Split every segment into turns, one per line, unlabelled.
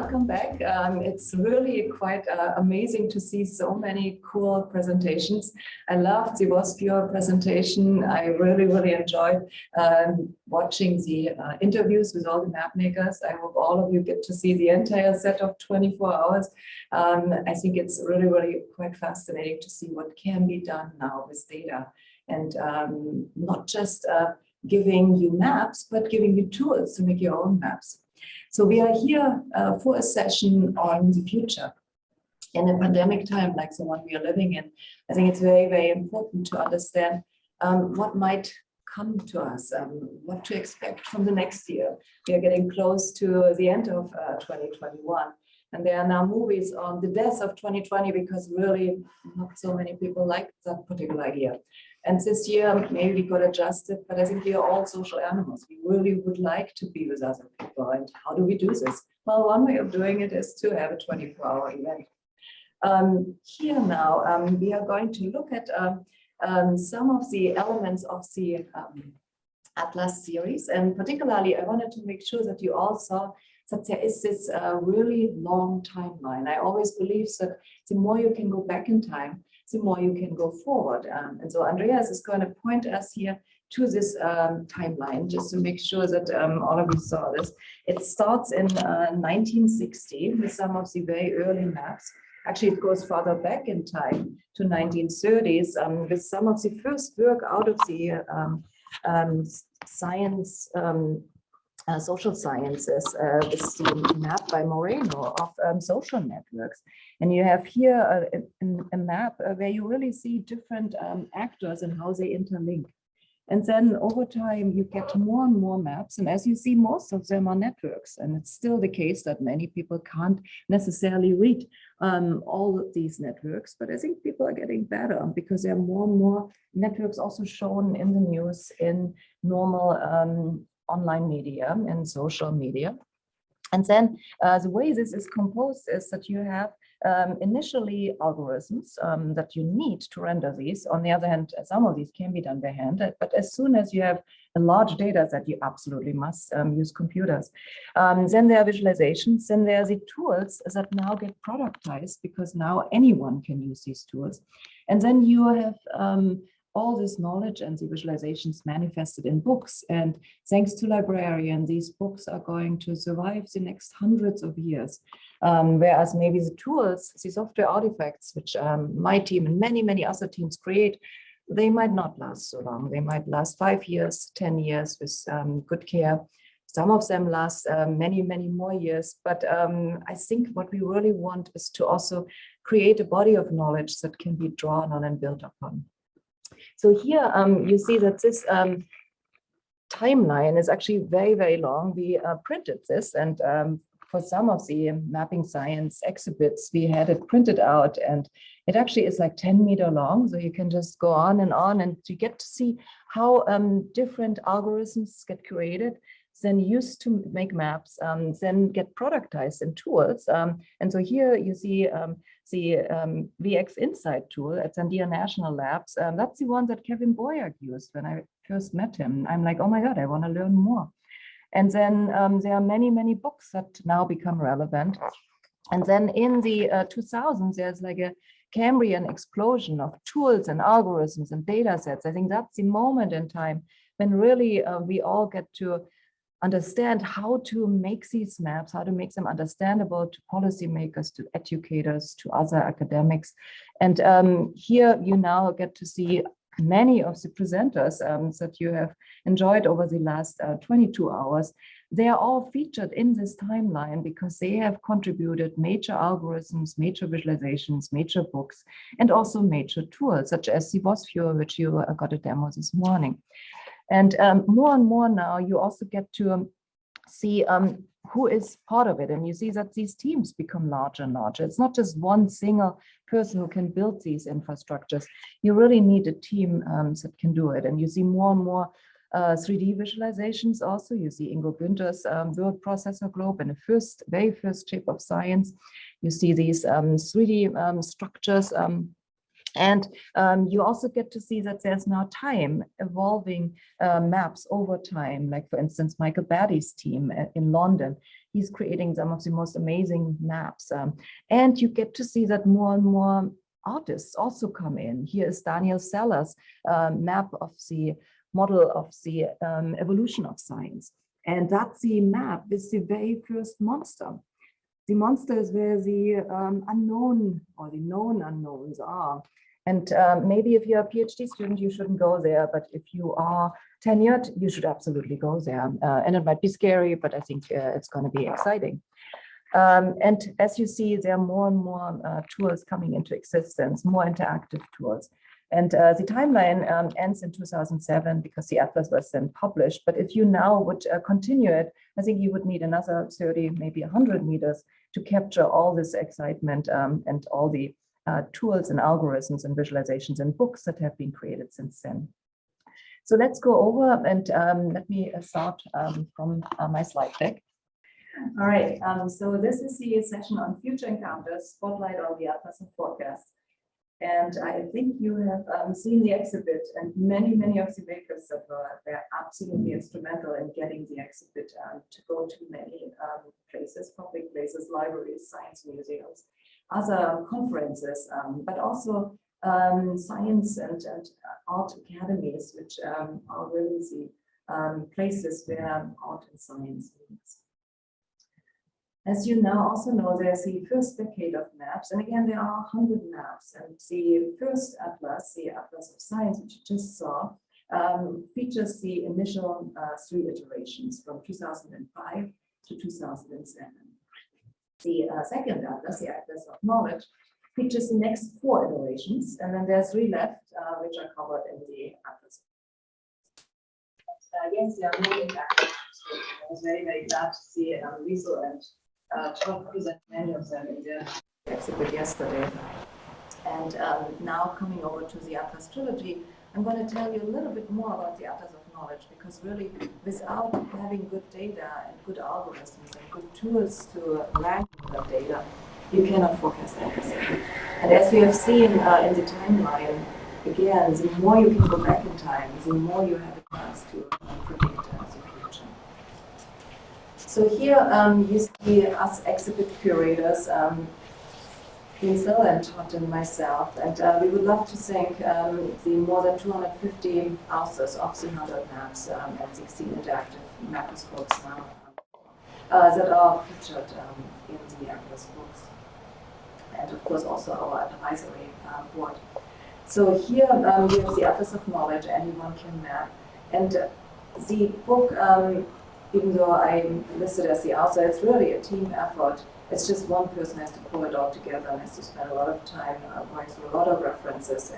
welcome back. It's really quite amazing to see so many cool presentations. I loved the WASPure presentation. I really enjoyed watching the interviews with all the map makers. I hope all of you get to see the entire set of 24 hours. I think it's really quite fascinating to see what can be done now with data, and not just giving you maps, but giving you tools to make your own maps. So we are here for a session on the future. In a pandemic time like the one we are living in, I think it's very important to understand what might come to us, what to expect from the next year. We are getting close to the end of 2021. And there are now movies on the death of 2020 because really not so many people like that particular year. And this year, maybe we got adjusted, but I think we are all social animals. We really would like to be with other people. And how do we do this? Well, one way of doing it is to have a 24-hour event. Here now, we are going to look at some of the elements of the Atlas series. And particularly, I wanted to make sure that you all saw that there is this really long timeline. I always believe that the more you can go back in time, the more you can go forward. And so Andreas is going to point us here to this timeline, just to make sure that all of you saw this. It starts in 1960 with some of the very early maps. Actually, it goes farther back in time to 1930s with some of the first work out of the science, social sciences, with the map by Moreno of social networks. And you have here a map where you really see different actors and how they interlink. And then over time, you get more and more maps. And as you see, most of them are networks. And it's still the case that many people can't necessarily read all of these networks. But I think people are getting better because there are more and more networks also shown in the news, in normal online media and social media. And then the way this is composed is that you have initially algorithms that you need to render these. On the other hand, some of these can be done by hand, but as soon as you have a large data set, you absolutely must use computers. Then there are visualizations, then there are the tools that now get productized because now anyone can use these tools. And then you have all this knowledge and the visualizations manifested in books. And thanks to librarians, these books are going to survive the next hundreds of years. Whereas maybe the tools, the software artifacts, which my team and many other teams create, they might not last so long. They might last 5 years, 10 years with good care. Some of them last many more years. But I think what we really want is to also create a body of knowledge that can be drawn on and built upon. So here you see that this timeline is actually very long. We printed this, and for some of the mapping science exhibits, we had it printed out, and it actually is like 10-meter long. So you can just go on, and you get to see how different algorithms get created, then used to make maps, then get productized in tools. And so here you see the VX Insight tool at Sandia National Labs. That's the one that Kevin Boyack used when I first met him. I'm like, oh my God, I want to learn more. And then there are many books that now become relevant. And then in the 2000s, there's like a Cambrian explosion of tools and algorithms and data sets. I think that's the moment in time when really we all get to understand how to make these maps, how to make them understandable to policymakers, to educators, to other academics. And here you now get to see many of the presenters that you have enjoyed over the last 22 hours. They are all featured in this timeline because they have contributed major algorithms, major visualizations, major books, and also major tools, such as the WASPure, which you got a demo this morning. And more and more now, you also get to see who is part of it. And you see that these teams become larger and larger. It's not just one single person who can build these infrastructures. You really need a team that can do it. And you see more and more 3D visualizations also. You see Ingo Günther's word processor globe and the very first chip of science. You see these 3D structures. And you also get to see that there's now time evolving maps over time, like for instance, Michael Batty's team in London He's creating some of the most amazing maps. And you get to see that more and more artists also come in. Here is Daniel Sellers' map of the model of the evolution of science. And that's the map with the very first monster. The monster is where the unknown or the known unknowns are. And maybe if you're a PhD student, you shouldn't go there. But if you are tenured, you should absolutely go there. And it might be scary, but I think it's going to be exciting. And as you see, there are more and more tools coming into existence, more interactive tools. And the timeline ends in 2007 because the atlas was then published. But if you now would continue it, I think you would need another 30, maybe 100 meters to capture all this excitement and all the tools and algorithms and visualizations and books that have been created since then. So let's go over and let me start from my slide deck. All right, so this is the session on future encounters, spotlight on the atlas and forecast. And I think you have seen the exhibit, and many of the makers that were absolutely instrumental in getting the exhibit to go to many places, public places, libraries, science museums, other conferences, but also science and art academies, which are really the places where art and science meets. As you now also know, there's the first decade of maps, and again, there are 100 maps. And the first atlas, the Atlas of Science, which you just saw, features the initial 3 iterations from 2005 to 2007. The second atlas, the Atlas of Knowledge, features the next 4 iterations, and then there's 3 left, which are covered in the atlas. Yes, they are moving back. So I was very glad to see Riso and Todd present many of them in the exhibit yesterday. And now coming over to the Atlas Trilogy, I'm going to tell you a little bit more about the Atlas of Knowledge, because really without having good data and good algorithms and good tools to rank that data, you cannot forecast anything. And as we have seen in the timeline, again, the more you can go back in time, the more you have a chance to predict the future. So here you see us exhibit curators, Liesl and Todd and myself, and we would love to thank the more than 250 authors of the 100 maps and 16 interactive macroscopes now that are featured in the Atlas books, and of course also our advisory board. So here you have the Atlas of Knowledge, anyone can map, and the book, even though I'm listed as the author, it's really a team effort. It's just one person has to pull it all together and has to spend a lot of time going through a lot of references.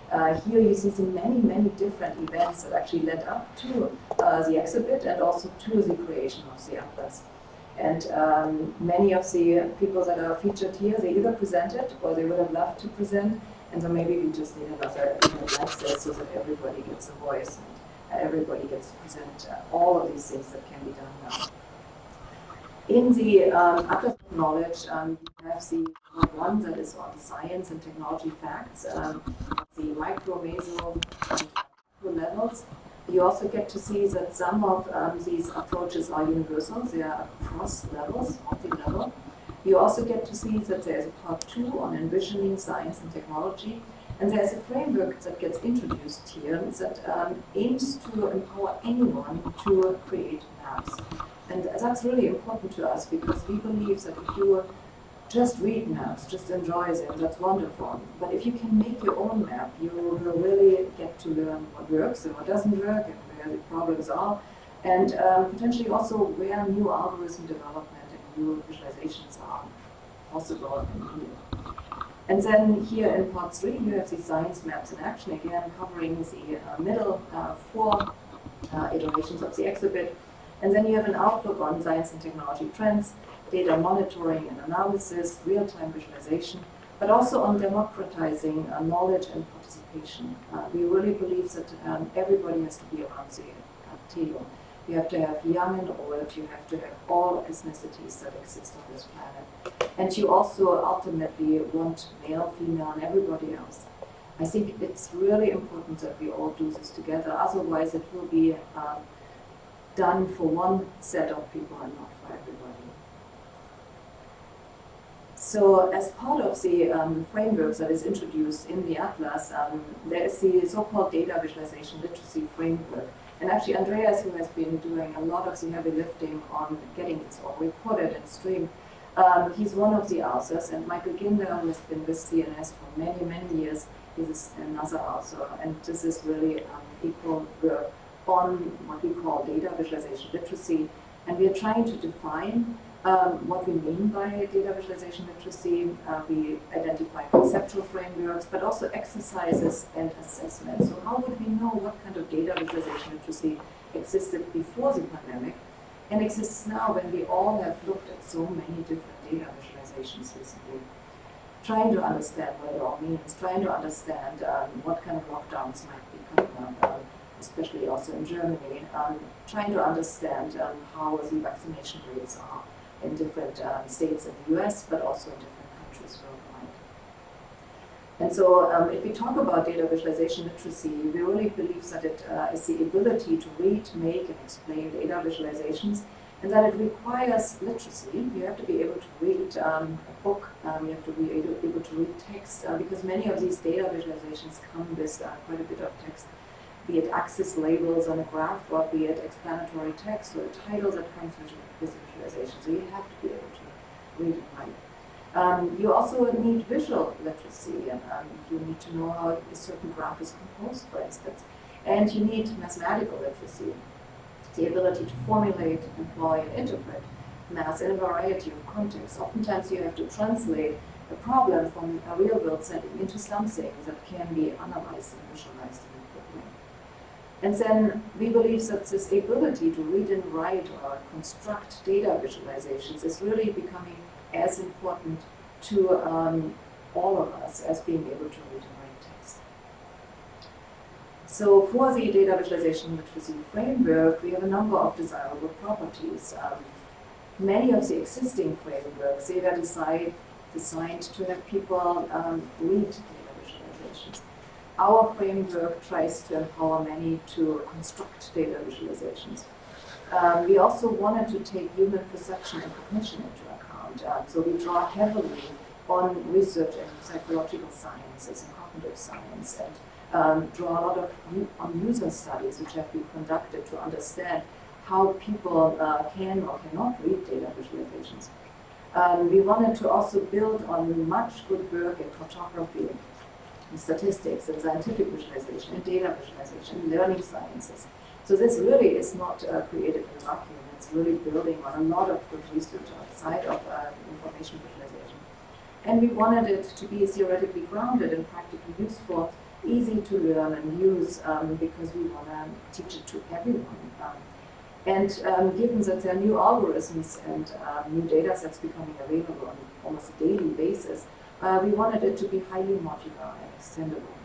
And here you see many different events that actually led up to the exhibit and also to the creation of the Atlas. And many of the people that are featured here, they either presented or they would have loved to present. And so maybe we just need another event like this so that everybody gets a voice and everybody gets to present all of these things that can be done now. In the Atlas of Knowledge, you have the one that is on science and technology facts, the micro, meso, and macro levels. You also get to see that some of these approaches are universal, they are across levels, multi-level. You also get to see that there's a part 2 on envisioning science and technology, and there's a framework that gets introduced here that aims to empower anyone to create maps. And that's really important to us because we believe that if you just read maps, just enjoy them, that's wonderful. But if you can make your own map, you will really get to learn what works and what doesn't work and where the problems are, and potentially also where new algorithm development and new visualizations are possible and needed. And then here in part 3, you have the science maps in action, again covering the middle 4 iterations of the exhibit. And then you have an outlook on science and technology trends, data monitoring and analysis, real-time visualization, but also on democratizing knowledge and participation. We really believe that everybody has to be around the table. You have to have young and old, you have to have all ethnicities that exist on this planet. And you also ultimately want male, female, and everybody else. I think it's really important that we all do this together, otherwise it will be done for one set of people and not for everybody. So as part of the frameworks that is introduced in the Atlas, there is the so-called data visualization literacy framework. And actually Andreas, who has been doing a lot of the heavy lifting on getting this all recorded and streamed, he's one of the authors, and Michael Ginder, who has been with CNS for many, many years, is another author. And this is really equal work on what we call data visualization literacy. And we are trying to define what we mean by data visualization literacy. We identify conceptual frameworks, but also exercises and assessments. So how would we know what kind of data visualization literacy existed before the pandemic and exists now when we all have looked at so many different data visualizations recently? Trying to understand what it all means, trying to understand what kind of lockdowns might be coming up, especially also in Germany, trying to understand how the vaccination rates are in different states in the US, but also in different countries worldwide. And so if we talk about data visualization literacy, we really believe that it is the ability to read, make, and explain data visualizations, and that it requires literacy. You have to be able to read a book, you have to be able to read text, because many of these data visualizations come with quite a bit of text, be it axis labels on a graph, or be it explanatory text, or a title that comes with visualization. So you have to be able to read and write. You also need visual literacy, and you need to know how a certain graph is composed, for instance. And you need mathematical literacy, the ability to formulate, employ, and interpret math in a variety of contexts. Oftentimes you have to translate a problem from a real-world setting into something that can be analyzed and visualized in a quick way. And then we believe that this ability to read and write or construct data visualizations is really becoming as important to all of us as being able to read and write text. So for the data visualization literacy framework, we have a number of desirable properties. Many of the existing frameworks, they are designed to have people read data visualizations. Our framework tries to empower many to construct data visualizations. We also wanted to take human perception and cognition into account. So we draw heavily on research in psychological sciences and cognitive science, and draw a lot of on user studies which have been conducted to understand how people can or cannot read data visualizations. We wanted to also build on much good work in cartography, in statistics, and scientific visualization, and data visualization, and learning sciences. So this really is not created in a vacuum. It's really building on a lot of good research outside of information visualization. And we wanted it to be theoretically grounded and practically useful, easy to learn and use, because we want to teach it to everyone. And given that there are new algorithms and new data sets becoming available on almost a daily basis, we wanted it to be highly modular and extendable.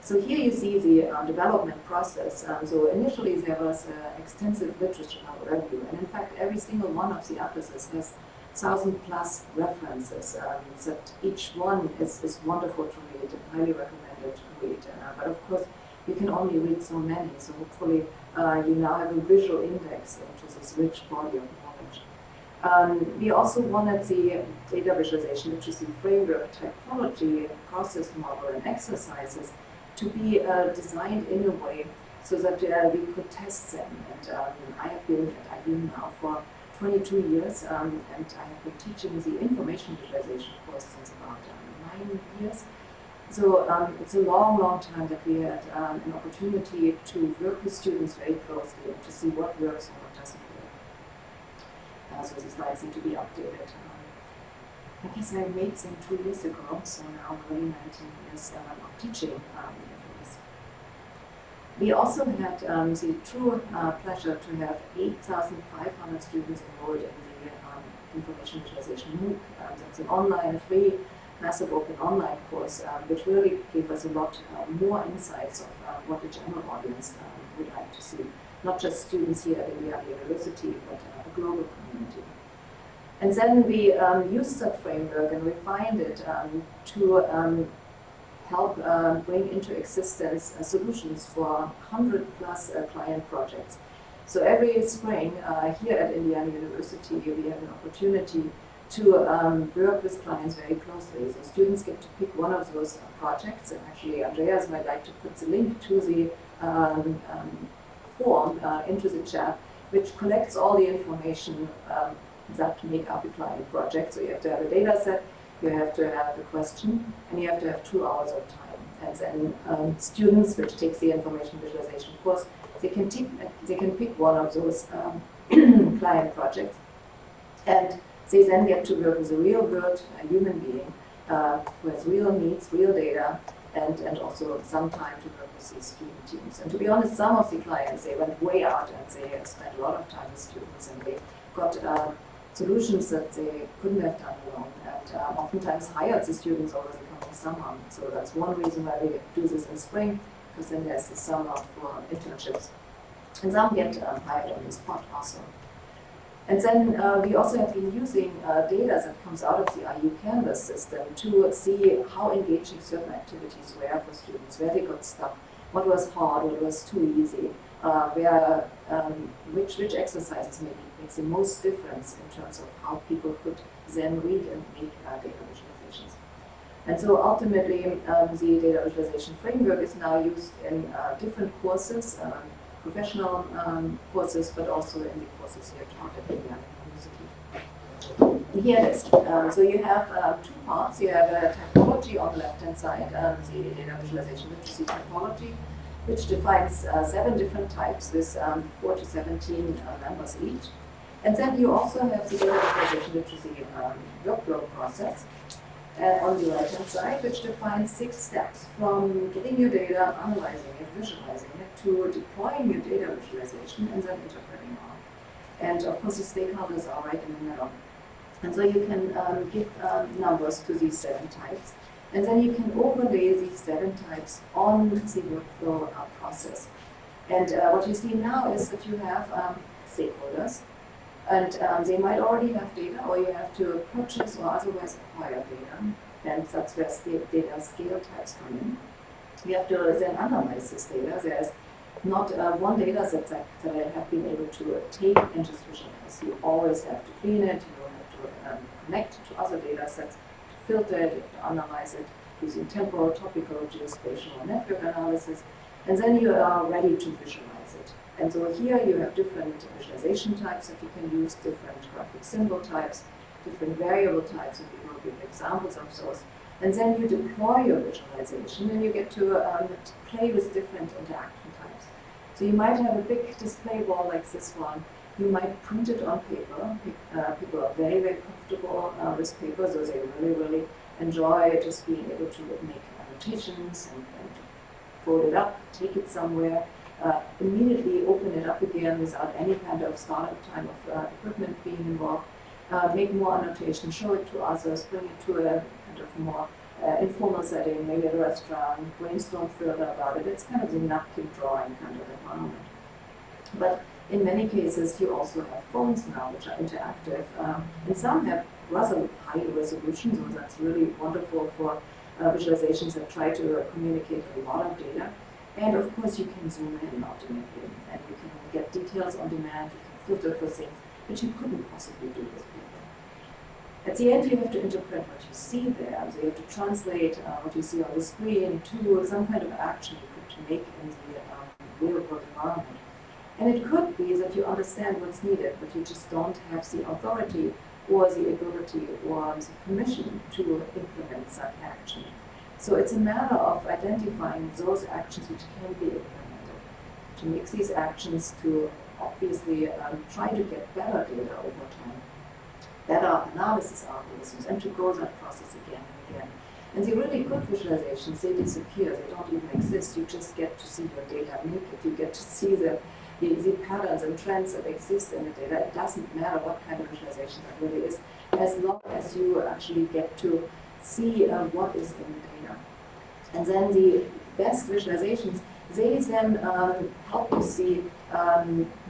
So here you see the development process. So initially there was extensive literature review, and in fact every single one of the atlases has 1,000+ references. That each one is wonderful to read and highly recommended to read. But of course you can only read so many, so hopefully you now have a visual index into this rich body of knowledge. We also wanted the data visualization literacy framework, typology, process model, and exercises to be designed in a way so that we could test them. And I have been at IBM now for 22 years, and I have been teaching the information visualization course since about 9 years. So it's a long, long time that we had an opportunity to work with students very closely and to see what works and what doesn't work. So the slides need to be updated. I guess I made them 2 years ago, so now already 19 years of teaching. We also had the true pleasure to have 8,500 students enrolled in the Information Visualization MOOC. That's an online, free, massive open online course, which really gave us a lot more insights of what the general audience would like to see. Not just students here at Indiana University, but a global community. And then we used that framework and refined it to help bring into existence solutions for 100+ client projects. So every spring here at Indiana University, we have an opportunity to work with clients very closely. So students get to pick one of those projects, and actually Andreas might like to put the link to the form into the chat, which collects all the information that make up a client project. So you have to have a data set, you have to have a question, and you have to have 2 hours of time. And then students, which takes the information visualization course, they can pick one of those client projects, and they then get to work with a real world human being who has real needs, real data, and also some time to work with these student teams. And to be honest, some of the clients, they went way out and they spent a lot of time with students, and they got solutions that they couldn't have done alone, and oftentimes hired the students over the coming summer. So that's one reason why we do this in spring, because then there's the summer for internships. And some get hired on the spot also. And then we also have been using data that comes out of the IU Canvas system to see how engaging certain activities were for students, where they got stuck, what was hard, what was too easy, which exercises maybe makes the most difference in terms of how people could then read and make data visualizations. And so ultimately, the data visualization framework is now used in different courses, professional courses, but also in the courses here taught at the University. Here it is. So you have 2 parts. You have a typology on the left-hand side, the data visualization literacy typology, which defines 7 different types with 4 to 17 members each. And then you also have the data visualization literacy workflow process on the right-hand side, which defines 6 steps from getting your data, analyzing it, visualizing it, to deploying your data visualization and then interpreting it. And of course, the stakeholders are right in the middle. And so you can give numbers to these 7 types. And then you can overlay these 7 types on the workflow process. And what you see now is that you have stakeholders, and they might already have data, or you have to purchase or otherwise acquire data. And that's where data scale types come in. You have to then analyze this data. There's not one data set that I have been able to take and just visualize. You always have to clean it, you have to connect it to other data sets, to filter it, you have to analyze it using temporal, topical, geospatial, or network analysis, and then you are ready to visualize it. And so here you have different visualization types that you can use, different graphic symbol types, different variable types, and we will give examples of those. And then you deploy your visualization, and you get to play with different interaction types. So you might have a big display wall like this one. You might print it on paper. People are very, very comfortable with paper, so they really, really enjoy just being able to make annotations and fold it up, take it somewhere, immediately open it up again without any kind of startup time of equipment being involved, make more annotations, show it to others, bring it to a kind of more informal setting, maybe at a restaurant, brainstorm further about it. It's kind of the napkin drawing kind of environment. But in many cases, you also have phones now, which are interactive, and some have rather high resolution, so that's really wonderful for visualizations that try to communicate a lot of data. And of course, you can zoom in ultimately, and you can get details on demand, you can filter for things, which you couldn't possibly do with paper. At the end, you have to interpret what you see there, so you have to translate what you see on the screen to some kind of action you could make in the real-world environment. And it could be that you understand what's needed, but you just don't have the authority or the ability or the permission to implement that action. So it's a matter of identifying those actions which can be implemented, to mix these actions to obviously try to get better data over time, better analysis algorithms, and to go that process again and again. And the really good visualizations, they disappear, they don't even exist. You just get to see your data naked, you get to see the patterns and trends that exist in the data. It doesn't matter what kind of visualization that really is, as long as you actually get to see what is in the data. And then the best visualizations, they then help you see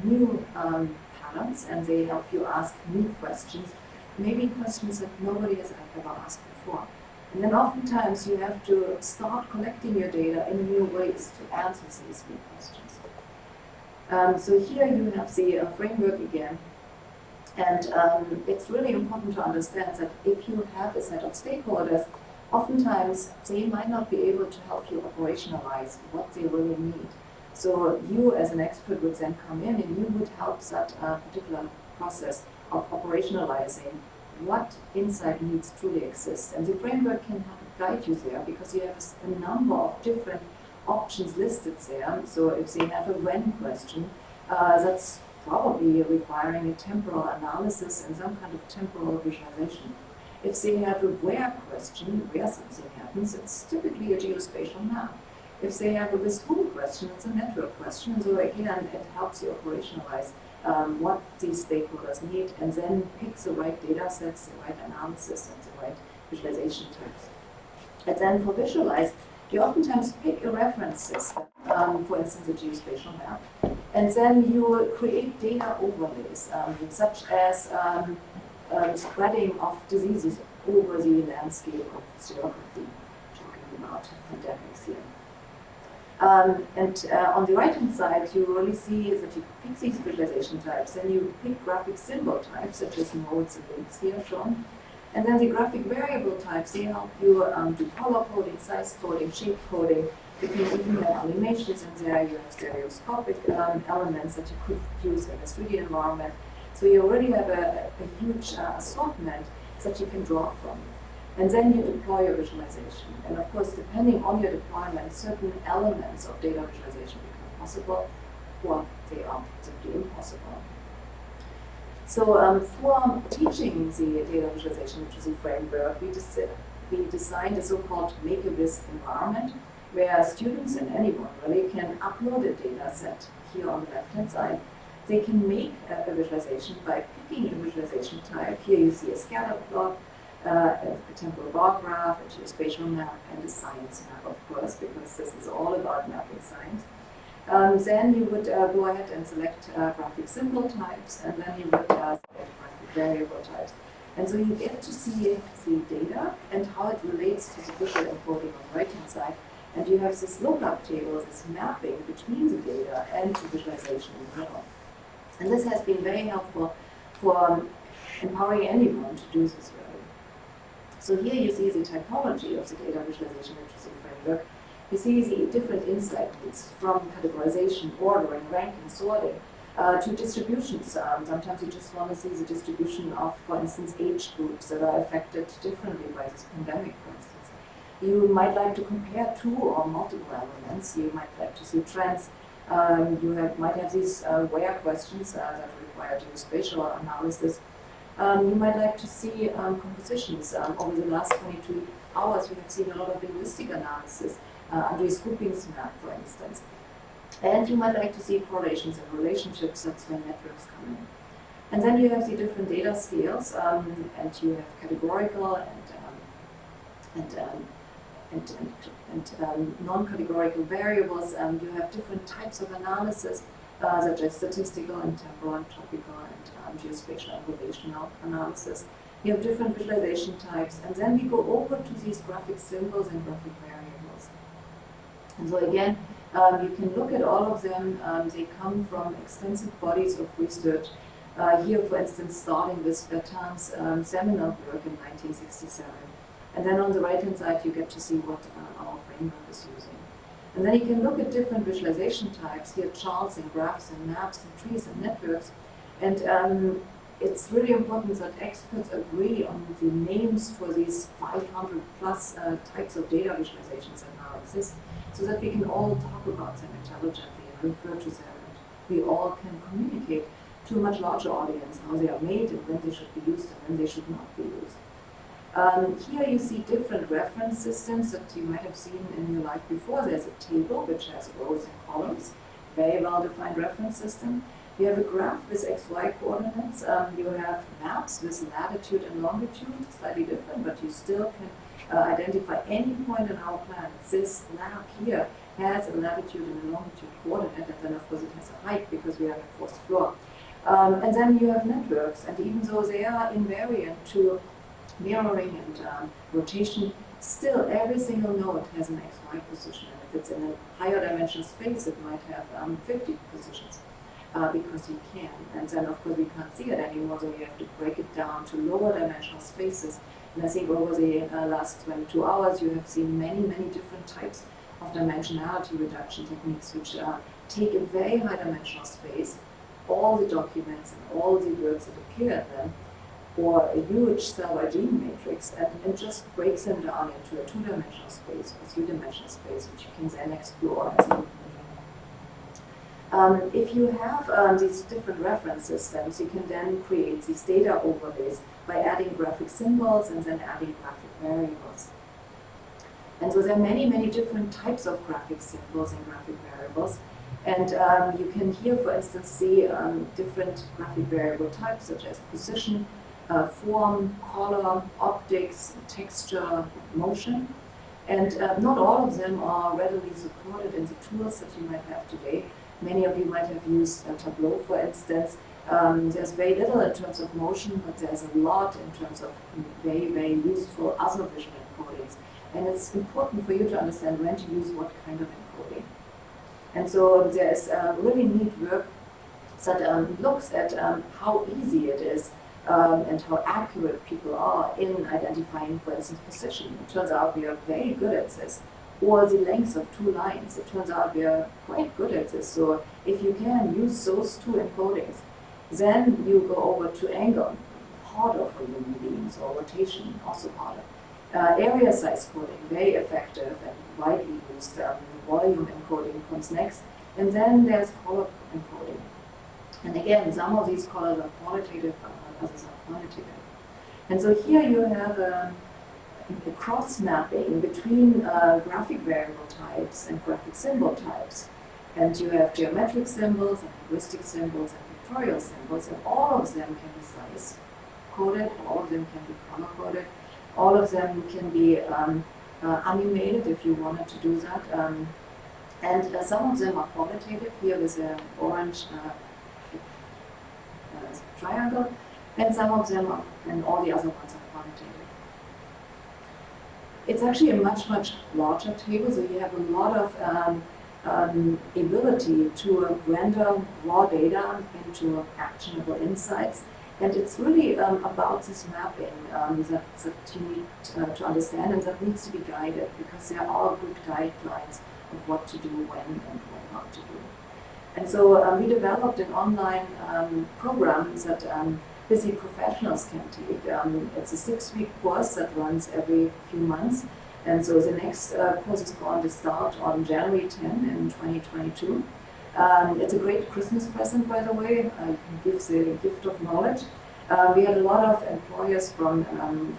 new patterns, and they help you ask new questions, maybe questions that nobody has ever asked before. And then oftentimes you have to start collecting your data in new ways to answer these new questions. So here you have the framework again, And it's really important to understand that if you have a set of stakeholders, oftentimes they might not be able to help you operationalize what they really need. So you as an expert would then come in and you would help that particular process of operationalizing what insight needs truly exist. And the framework can guide you there because you have a number of different options listed there. So if they have a when question, that's probably requiring a temporal analysis and some kind of temporal visualization. If they have a where question, where something happens, it's typically a geospatial map. If they have a with whom question, it's a network question. So again, it helps you operationalize what these stakeholders need and then pick the right data sets, the right analysis, and the right visualization types. And then for visualize, you oftentimes pick a reference system, for instance, a geospatial map, and then you create data overlays, such as spreading of diseases over the landscape of geography, talking about pandemics here. On the right-hand side, you really see that you pick these visualization types, then you pick graphic symbol types, such as nodes and links here shown. And then the graphic variable types, they help you do color coding, size coding, shape coding. You can even have animations in there. You have stereoscopic elements that you could use in a 3D environment. So you already have a huge assortment that you can draw from. And then you deploy your visualization. And of course, depending on your deployment, certain elements of data visualization become possible, or they are simply impossible. So for teaching the data visualization literacy framework, we designed a so-called make-a-viz environment, where students and anyone really can upload a data set here on the left-hand side. They can make a visualization by picking a visualization type. Here you see a scatter plot, a temporal bar graph, a geospatial map, and a science map, of course, because this is all about mapping science. Then you would go ahead and select graphic symbol types, and then you would select graphic variable types. And so you get to see the data and how it relates to the visual encoding on the right-hand side. And you have this lookup table, this mapping between the data and the visualization in the middle. And this has been very helpful for empowering anyone to do this really. So here you see the typology of the data visualization literacy framework. You see the different insight needs from categorization, ordering, ranking, sorting, to distributions. Sometimes you just want to see the distribution of, for instance, age groups that are affected differently by this pandemic, for instance. You might like to compare two or multiple elements. You might like to see trends. Might have these where questions that require geospatial analysis. You might like to see compositions. Over the last 22 hours, we have seen a lot of linguistic analysis. Andres Kuping's map, for instance. And you might like to see correlations and relationships. That's where networks come in. And then you have the different data scales, and you have categorical and non-categorical variables. You have different types of analysis, such as statistical and temporal and topical and geospatial and relational analysis. You have different visualization types, and then we go over to these graphic symbols and graphic variables. And so again, you can look at all of them. They come from extensive bodies of research. Here, for instance, starting with Bertin's seminal work in 1967. And then on the right-hand side, you get to see what our framework is using. And then you can look at different visualization types, here charts and graphs and maps and trees and networks. And it's really important that experts agree on the names for these 500 plus types of data visualizations that now exist, so that we can all talk about them intelligently and refer to them. And we all can communicate to a much larger audience how they are made and when they should be used and when they should not be used. Here you see different reference systems that you might have seen in your life before. There's a table which has rows and columns, very well-defined reference system. You have a graph with XY coordinates. You have maps with latitude and longitude, slightly different, but you still can identify any point in our planet. This map here has a latitude and a longitude coordinate, and then of course it has a height because we have a fourth floor. And then you have networks, and even though they are invariant to mirroring and rotation, still every single node has an XY position, and if it's in a higher dimensional space, it might have 50 positions. because you can. And then, of course, we can't see it anymore, so you have to break it down to lower dimensional spaces. And I think over the last 22 hours, you have seen many, many different types of dimensionality reduction techniques, which take a very high dimensional space, all the documents and all the words that appear in them, or a huge cell by gene matrix, and just breaks them down into a two-dimensional space or three-dimensional space, which you can then explore as you if you have these different reference systems, you can then create these data overlays by adding graphic symbols and then adding graphic variables. And so there are many, many different types of graphic symbols and graphic variables. And you can here, for instance, see different graphic variable types, such as position, form, color, optics, texture, motion. And not all of them are readily supported in the tools that you might have today. Many of you might have used Tableau, for instance. There's very little in terms of motion, but there's a lot in terms of very, very useful other visual encodings. And it's important for you to understand when to use what kind of encoding. And so there's really neat work that looks at how easy it is and how accurate people are in identifying, for instance, position. It turns out we are very good at this. Or the length of two lines. It turns out we are quite good at this. So if you can use those two encodings, then you go over to angle, harder for human beings, or rotation, also harder. Area size coding, very effective and widely used. Volume encoding comes next. And then there's color encoding. And again, some of these colors are qualitative, others are quantitative. And so here you have a cross-mapping between graphic variable types and graphic symbol types. And you have geometric symbols, and linguistic symbols, and pictorial symbols, and all of them can be size-coded, all of them can be color-coded, all of them can be animated if you wanted to do that. And some of them are qualitative, here with an orange triangle, and some of them are, and all the other ones are quantitative. It's actually a much, much larger table, so you have a lot of ability to render raw data into actionable insights. And it's really about this mapping that you need to understand and that needs to be guided, because there are good guidelines of what to do when and what not to do. And so we developed an online program that busy professionals can take. It's a 6-week course that runs every few months. And so the next course is going to start on January 10 in 2022. It's a great Christmas present, by the way. You can give the gift of knowledge. We had a lot of employers from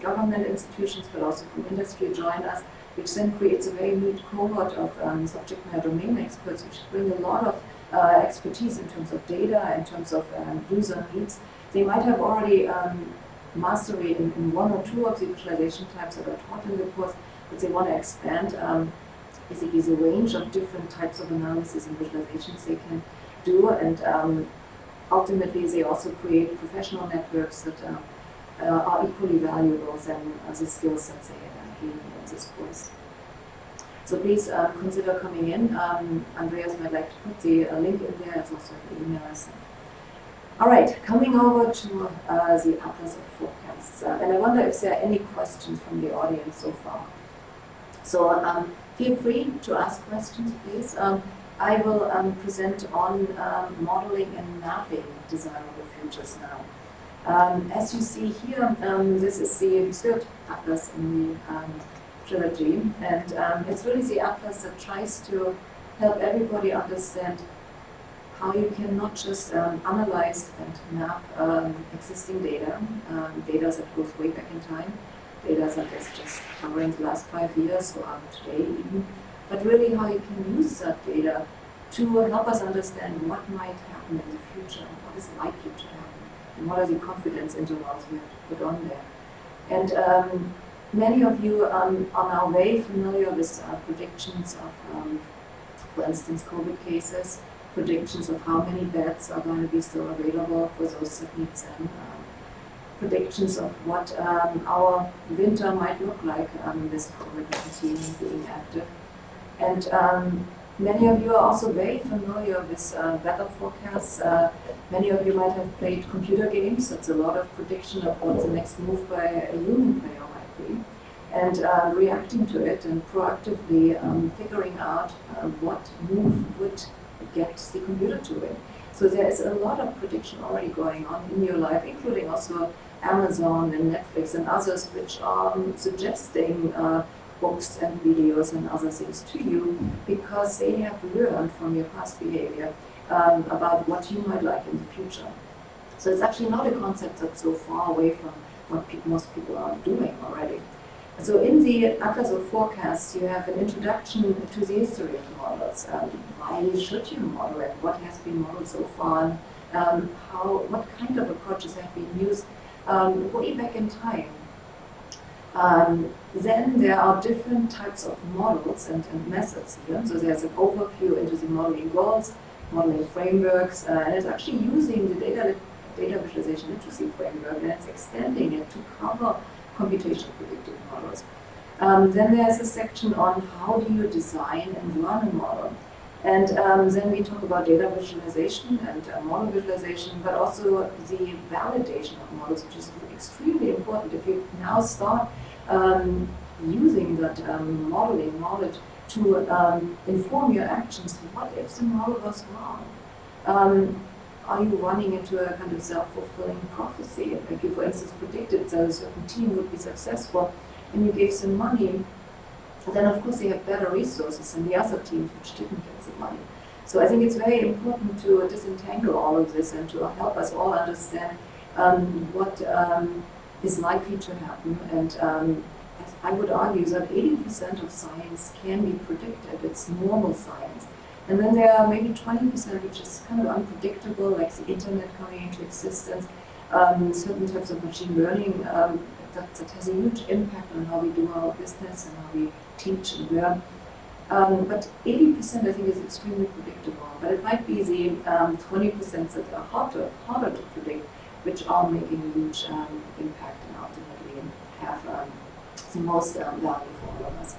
government institutions, but also from industry join us, which then creates a very neat cohort of subject matter domain experts, which bring a lot of expertise in terms of data, in terms of user needs. They might have already mastery in one or two of the visualization types that are taught in the course, but they want to expand basically the range of different types of analysis and visualizations they can do. And ultimately, they also create professional networks that are equally valuable than the skills that they gain in this course. So please consider coming in. Andreas might like to put the link in there. It's also in the email. All right, coming over to the Atlas of Forecasts. And I wonder if there are any questions from the audience so far. So feel free to ask questions, please. I will present on modeling and mapping desirable futures now. As you see here, this is the third atlas in the trilogy, and it's really the atlas that tries to help everybody understand how you can not just analyze and map existing data, data that goes way back in time, data that is just covering the last 5 years or today even, but really how you can use that data to help us understand what might happen in the future, what is likely to happen, and what are the confidence intervals we have to put on there. And many of you are now very familiar with predictions of, for instance, COVID cases, predictions of how many beds are going to be still available for those that need them, predictions of what our winter might look like with COVID-19 being active. And Many of you are also very familiar with weather forecasts. Many of you might have played computer games. It's a lot of prediction of what the next move by a human player might be, and reacting to it and proactively figuring out what move would get the computer to win. So there is a lot of prediction already going on in your life, including also Amazon and Netflix and others, which are suggesting books and videos and other things to you because they have learned from your past behavior about what you might like in the future. So it's actually not a concept that's so far away from what most people are doing already. So in the Atlas of Forecasts, you have an introduction to the history of models. Why should you model it? What has been modeled so far? What kind of approaches have been used way back in time? Then there are different types of models and methods here. So there's an overview into the modeling goals, modeling frameworks, and it's actually using the data visualization literacy framework, and it's extending it to cover computational predictive models. Then there's a section on how do you design and run a model. And then we talk about data visualization and model visualization, but also the validation of models, which is extremely important. If you now start using that modeling knowledge to inform your actions, what if the model was wrong? Are you running into a kind of self-fulfilling prophecy? If you, for instance, predicted that a certain team would be successful and you gave some money, then of course they have better resources than the other teams which didn't get the money. So I think it's very important to disentangle all of this and to help us all understand what is likely to happen. And I would argue that 80% of science can be predicted. It's normal science. And then there are maybe 20% which is kind of unpredictable, like the internet coming into existence, certain types of machine learning that has a huge impact on how we do our business and how we teach and learn. But 80% I think is extremely predictable. But it might be the 20% that are harder to predict, which are making a huge impact and ultimately have the most value for all of us.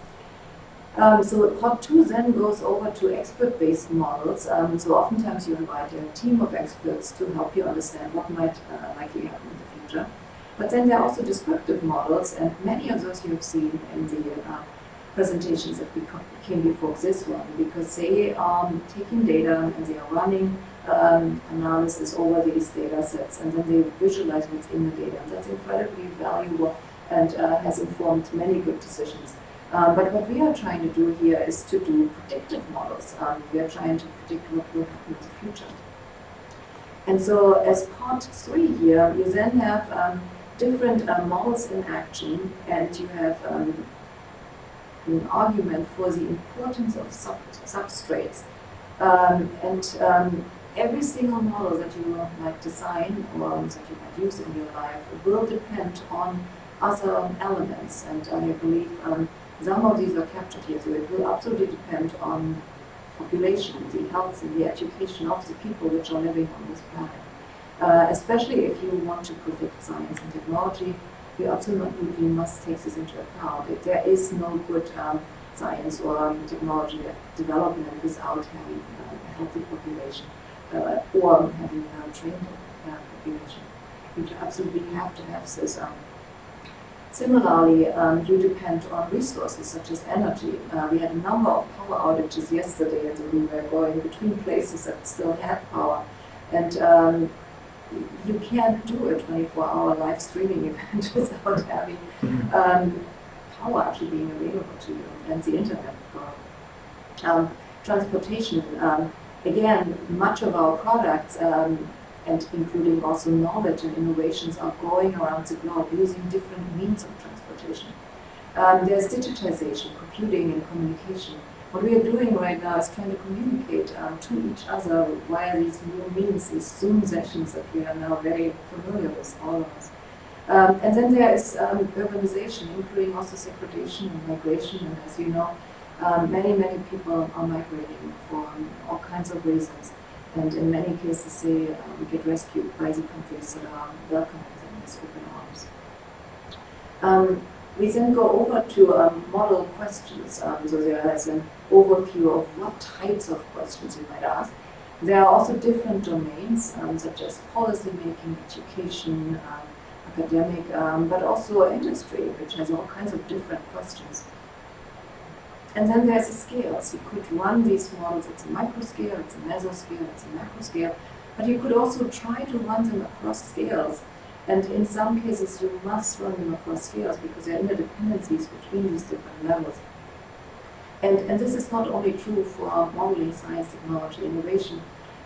So part 2 then goes over to expert-based models. So oftentimes you invite a team of experts to help you understand what might likely happen in the future. But then there are also descriptive models, and many of those you have seen in the presentations that came before this one, because they are taking data and they are running analysis over these data sets, and then they visualize what's in the data. And that's incredibly valuable and has informed many good decisions. But what we are trying to do here is to do predictive models. We are trying to predict what will happen in the future. And so as part 3 here, you then have different models in action, and you have an argument for the importance of substrates. Every single model that you might design or that you might use in your life will depend on other elements. And I believe some of these are captured here, so it will absolutely depend on population, the health and the education of the people which are living on this planet. Especially if you want to predict science and technology, you absolutely must take this into account. There is no good science or technology development without having a healthy population or having a trained population. You absolutely have to have this. Similarly, you depend on resources such as energy. We had a number of power outages yesterday, and we were going between places that still had power. And you can't do a 24-hour live streaming event without having power actually being available to you, and the internet. Transportation, again, much of our products and including also knowledge and innovations are going around the globe using different means of transportation. There's digitization, computing and communication. What we are doing right now is trying to communicate to each other via these new means, these Zoom sessions that we are now very familiar with, all of us. And then there is urbanization, including also segregation and migration. And as you know, many people are migrating for all kinds of reasons. And in many cases, they get rescued by the countries that are welcoming them with open arms. We then go over to model questions. So there is an overview of what types of questions you might ask. There are also different domains, such as policy making, education, academic, but also industry, which has all kinds of different questions. And then there's the scales. You could run these models. It's a micro scale, it's a meso scale, it's a macro scale, but you could also try to run them across scales. And in some cases, you must run them across scales because there are interdependencies between these different levels. And this is not only true for modeling, science, technology, innovation.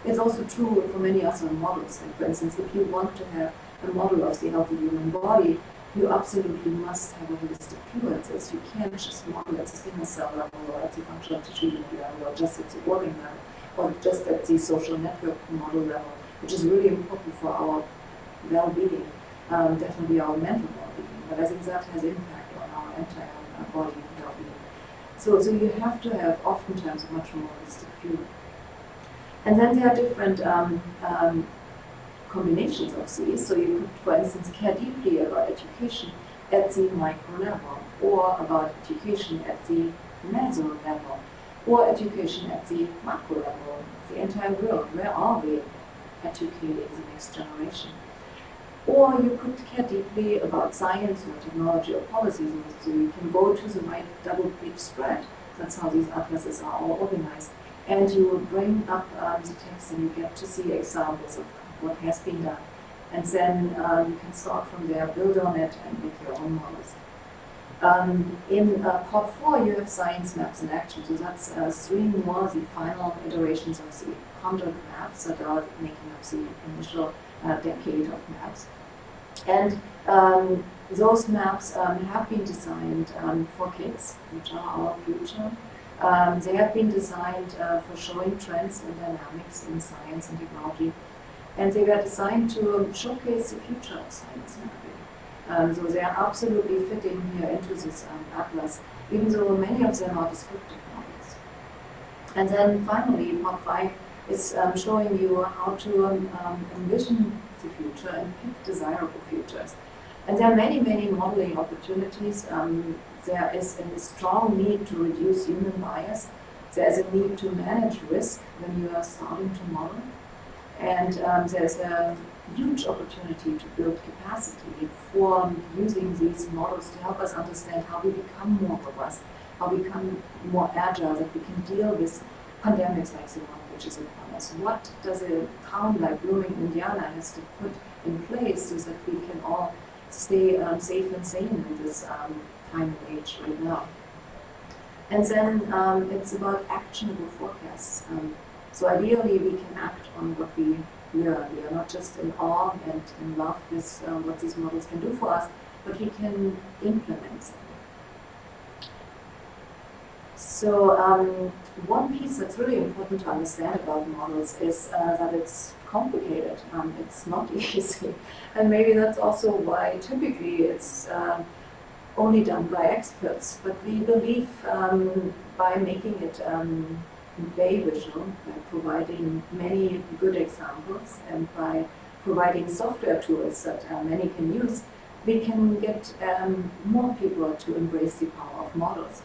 It's also true for many other models. Like for instance, if you want to have a model of the healthy human body, you absolutely must have a holistic view at this. You can't just model at the single cell level or at the functional tissue level or just at the organ level or just at the social network model level, which is really important for our well-being, definitely our mental well-being. But I think that has impact on our entire body well-being. So you have to have oftentimes a much more holistic view. And then there are different combinations of these. So you could, for instance, care deeply about education at the micro level, or about education at the meso level, or education at the macro level, the entire world. Where are we educating the next generation? Or you could care deeply about science or technology or policies. So you can go to the right double-page spread. That's how these atlases are all organized. And you bring up the text and you get to see examples of what has been done. And then you can start from there, build on it, and make your own models. In part 4, you have science maps in action. So that's 3 more, the final iterations of the 100 maps that are making up the initial decade of maps. And those maps have been designed for kids, which are our future. They have been designed for showing trends and dynamics in science and technology. And they were designed to showcase the future of science mapping. So they are absolutely fitting here into this atlas, even though many of them are descriptive models. And then finally, part 5 is showing you how to envision the future and pick desirable futures. And there are many, many modeling opportunities. There is a strong need to reduce human bias. There is a need to manage risk when you are starting to model. And there's a huge opportunity to build capacity for using these models to help us understand how we become more robust, how we become more agile, that we can deal with pandemics like the one which is upon us. What does a town like Blooming, Indiana has to put in place so that we can all stay safe and sane in this time and age right now? And then it's about actionable forecasts. So ideally, we can act on what we learn. We are not just in awe and in love with what these models can do for us, but we can implement them. So one piece that's really important to understand about models is that it's complicated. It's not easy. And maybe that's also why typically it's only done by experts. But we believe by making it very visual, by providing many good examples, and by providing software tools that many can use, we can get more people to embrace the power of models.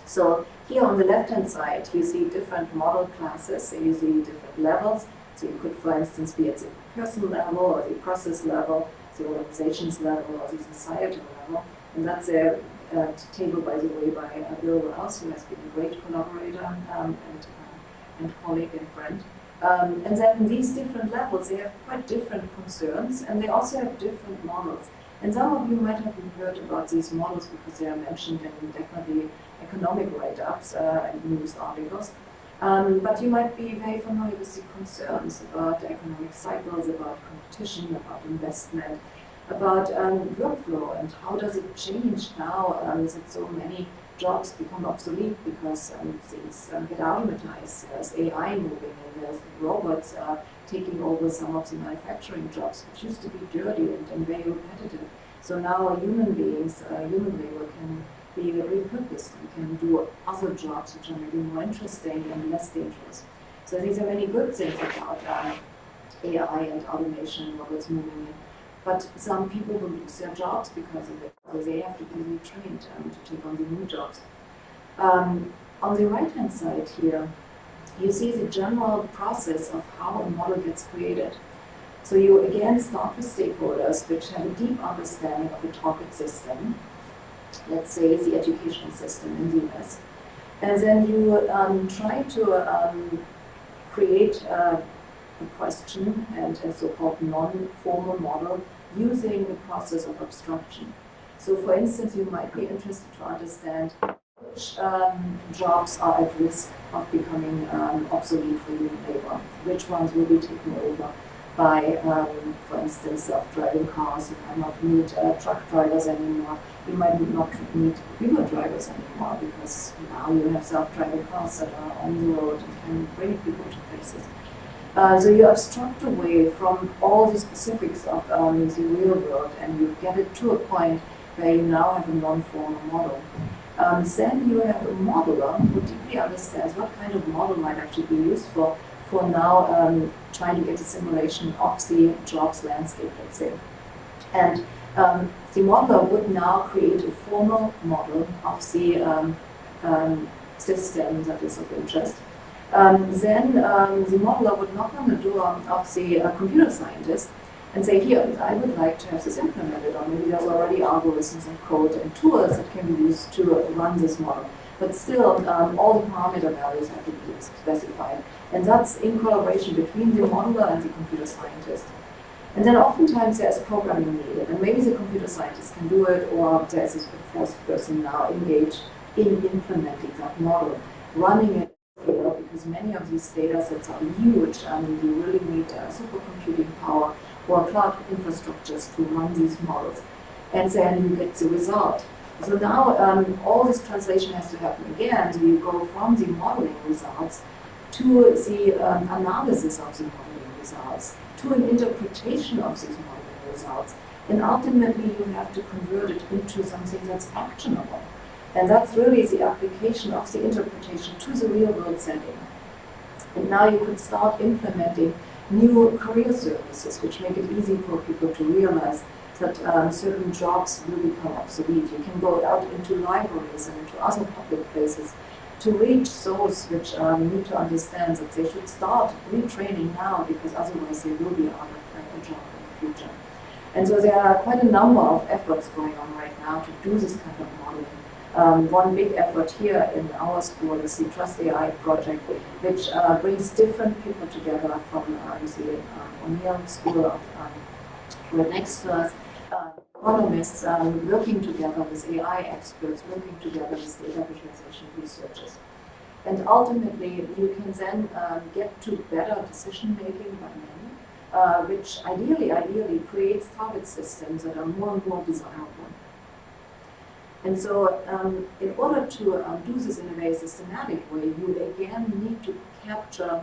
So here on the left-hand side, you see different model classes, so you see different levels. So you could, for instance, be at the person level, or the process level, the organizations level, or the societal level. And that's a table, by the way, by Bill Rouse, who has been a great collaborator and colleague and friend. And then these different levels, they have quite different concerns, and they also have different models. And some of you might have heard about these models because they are mentioned in definitely economic write-ups and news articles. But you might be very familiar with the concerns about economic cycles, about competition, about investment, about workflow, and how does it change now that so many jobs become obsolete because things get automatized. There's AI moving, and there's robots taking over some of the manufacturing jobs, which used to be dirty and very repetitive. So now human beings, human labor can be repurposed and can do other jobs which are maybe more interesting and less dangerous. So these are many good things about AI and automation, robots moving in. but some people will lose their jobs because of it. So they have to be retrained to take on the new jobs. On the right-hand side here, you see the general process of how a model gets created. So you again start with stakeholders which have a deep understanding of the target system, let's say the educational system in the US. And then you try to create a question and a so-called non-formal model using the process of abstraction. So for instance, you might be interested to understand which jobs are at risk of becoming obsolete for human labor, which ones will be taken over by, for instance, self-driving cars. You might not need truck drivers anymore. You might not need Uber drivers anymore because now you have self-driving cars that are on the road and can bring people to places. So you abstract away from all the specifics of the real world and you get it to a point where you now have a non-formal model. Then you have a modeler who deeply understands what kind of model might actually be useful for now trying to get a simulation of the jobs landscape, let's say. And the modeler would now create a formal model of the system that is of interest. Then the modeler would knock on the door of the computer scientist and say, here, I would like to have this implemented, or maybe there's already algorithms and code and tools that can be used to run this model. But still, all the parameter values have to be specified. And that's in collaboration between the modeler and the computer scientist. And then oftentimes there's programming needed, and maybe the computer scientist can do it, or there's a fourth person now engaged in implementing that model, running it, because many of these data sets are huge, and you really need supercomputing power or cloud infrastructures to run these models. And then you get the result. So now all this translation has to happen again. So you go from the modeling results to the analysis of the modeling results, to an interpretation of these modeling results. And ultimately you have to convert it into something that's actionable. And that's really the application of the interpretation to the real world setting. And now you could start implementing new career services, which make it easy for people to realize that certain jobs will become obsolete. You can go out into libraries and into other public places to reach those which need to understand that they should start retraining now, because otherwise they will be out of a job in the future. And so there are quite a number of efforts going on right now to do this kind of modeling. One big effort here in our school is the Trust AI project, which brings different people together from the O'Neill School of right next to us, economists working together with AI experts, working together with data visualization researchers. And ultimately, you can then get to better decision making by many, which ideally creates target systems that are more and more desirable. And so in order to do this in a very systematic way, you again need to capture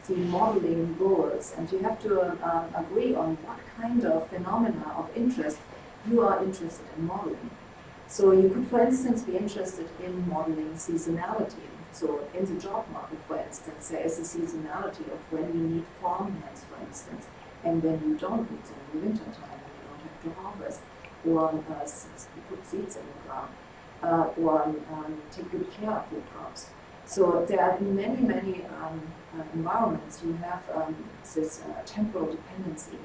the modeling goals, and you have to agree on what kind of phenomena of interest you are interested in modeling. So you could, for instance, be interested in modeling seasonality. So in the job market, for instance, there is a seasonality of when you need farmhands, for instance, and when you don't need them in the winter time, when you don't have to harvest, or put seeds in the ground, or take good care of your crops. So there are many environments you have this temporal dependency.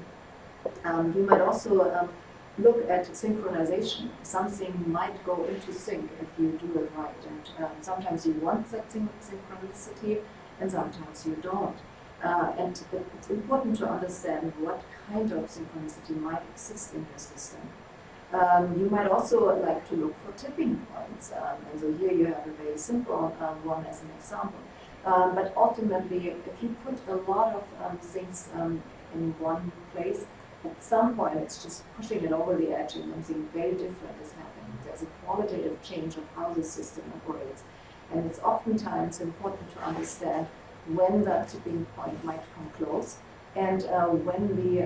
You might also look at synchronization. Something might go into sync if you do it right. And sometimes you want that synchronicity, and sometimes you don't. And it's important to understand what kind of synchronicity might exist in your system. You might also like to look for tipping points. And so here you have a very simple one as an example. But ultimately, if you put a lot of things in one place, at some point it's just pushing it over the edge and something very different is happening. There's a qualitative change of how the system operates. And it's oftentimes important to understand when that tipping point might come close and when we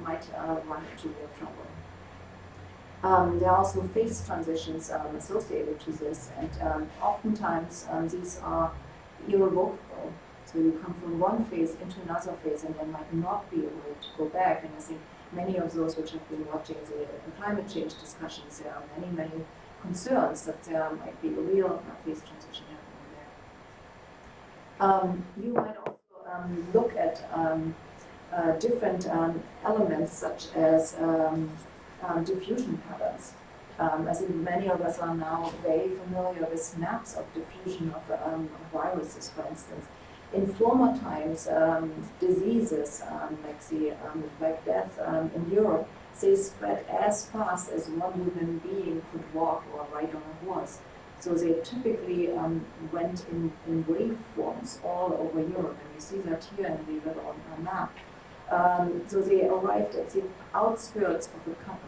might run into real trouble. There are also phase transitions associated to this, and oftentimes these are irrevocable. So you come from one phase into another phase, and there might not be a way to go back. And I think many of those which have been watching the climate change discussions, there are many concerns that there might be a real phase transition happening there. You might also look at different elements such as diffusion patterns. I think many of us are now very familiar with maps of diffusion of viruses, for instance. In former times, diseases like death in Europe, they spread as fast as one human being could walk or ride on a horse. So they typically went in wave forms all over Europe, and you see that here in the little map. So they arrived at the outskirts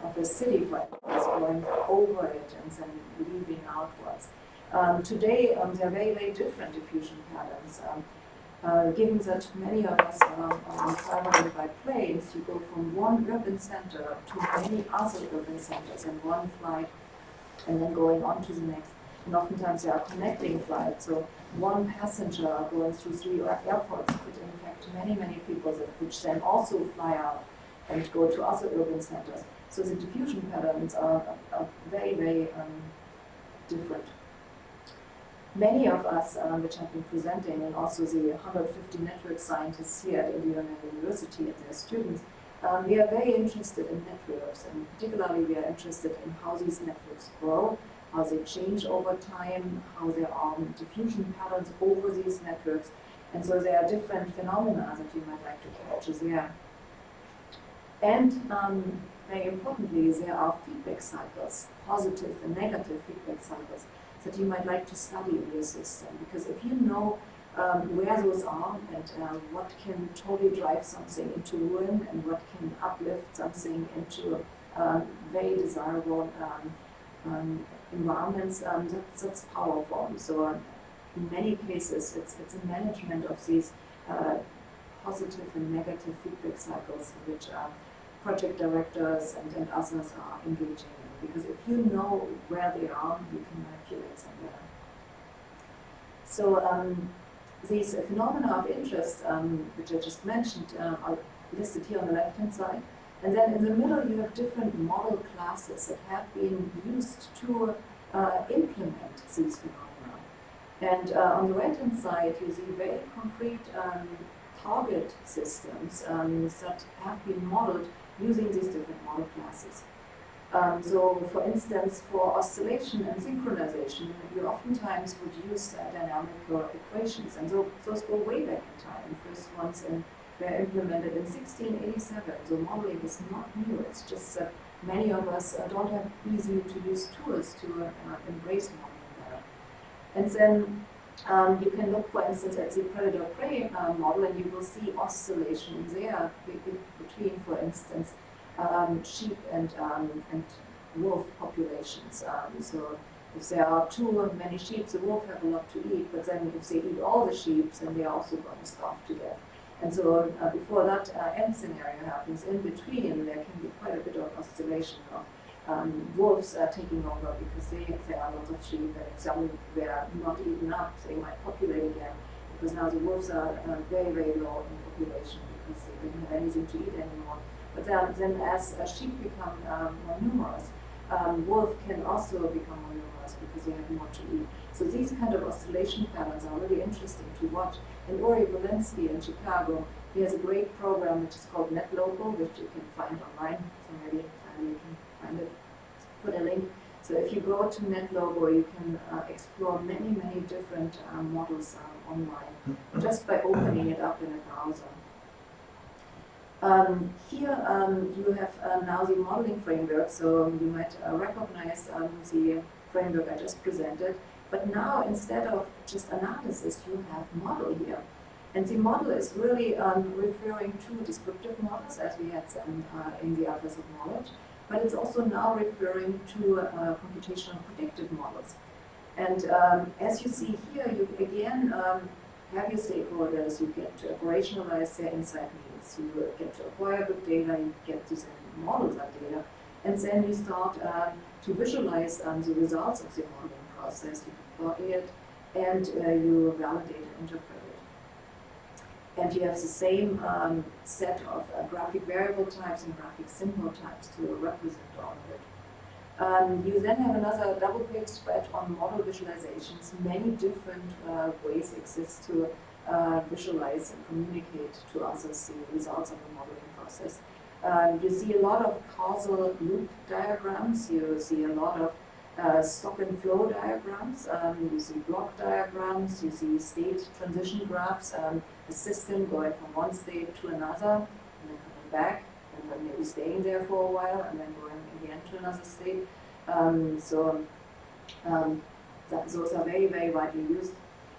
of a city, for instance, going over it and then leaving outwards. Today, there are very different diffusion patterns. Given that many of us are traveling by planes, you go from one urban center to many other urban centers in one flight, and then going on to the next. And oftentimes there are connecting flights, so one passenger going through 3 airports could infect many people, which then also fly out and go to other urban centers. So the diffusion patterns are very different. Many of us, which have been presenting, and also the 150 network scientists here at Indiana University and their students, we are very interested in networks, and particularly we are interested in how these networks grow, how they change over time, how there are diffusion patterns over these networks. And so there are different phenomena that you might like to capture there. And very importantly, there are feedback cycles, positive and negative feedback cycles, that you might like to study in your system. Because if you know where those are and what can totally drive something into ruin and what can uplift something into very desirable environments, that's powerful. So in many cases, it's a management of these positive and negative feedback cycles, which project directors and others are engaging in. Because if you know where they are, you can manipulate them better. So these phenomena of interest, which I just mentioned, are listed here on the left-hand side. And then in the middle, you have different model classes that have been used to implement these phenomena. And on the right-hand side, you see very concrete target systems that have been modeled using these different model classes. So, for instance, for oscillation and synchronization, you oftentimes would use dynamical equations, and those go way back in time. The first ones were implemented in 1687, so modeling is not new. It's just that many of us don't have easy-to-use tools to embrace modeling better. And then you can look, for instance, at the predator-prey model, and you will see oscillation there between, for instance, sheep and wolf populations. So if there are too many sheep, the wolf have a lot to eat, but then if they eat all the sheep, then they are also going to starve to death. And so before that end scenario happens, in between there can be quite a bit of oscillation of wolves taking over because there are lots of sheep, and if some were not eaten up, they might populate again, because now the wolves are very low in population because they didn't have anything to eat anymore. But then as sheep become more numerous, wolf can also become more numerous because they have more to eat. So these kind of oscillation patterns are really interesting to watch. And Uri Walensky in Chicago, he has a great program which is called NetLocal, which you can find online. So maybe you can find it, put a link. So if you go to NetLocal, you can explore many different models online just by opening it up in a browser. Here you have now the modeling framework, so you might recognize the framework I just presented. But now, instead of just analysis, you have model here. And the model is really referring to descriptive models, as we had in the Atlas of Knowledge, but it's also now referring to computational predictive models. And as you see here, you again have your stakeholders, you get to operationalize their insight needs, you get to acquire good data, you get to model that data, and then you start to visualize the results of the modeling process, you deploy it, and you validate and interpret it. And you have the same set of graphic variable types and graphic symbol types to represent all of it. You then have another double-page spread on model visualizations. Many different ways exist to visualize and communicate to others the results of the modeling process. You see a lot of causal loop diagrams. You see a lot of stock and flow diagrams. You see block diagrams. You see state transition graphs. A system going from one state to another, and then coming back, and then maybe staying there for a while, and then going again to another state. Those are very, very widely used.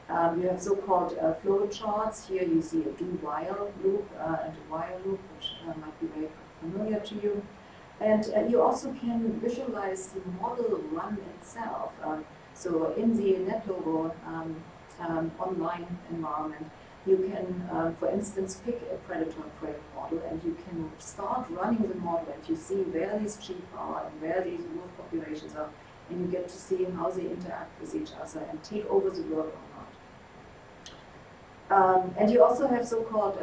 You have so-called flow charts. Here you see a do-while loop and a while loop, which might be very familiar to you. And you also can visualize the model run itself. So in the NetLogo online environment, you can, for instance, pick a predator-prey model, and you can start running the model, and you see where these sheep are and where these wolf populations are, and you get to see how they interact with each other and take over the world or not. And you also have so-called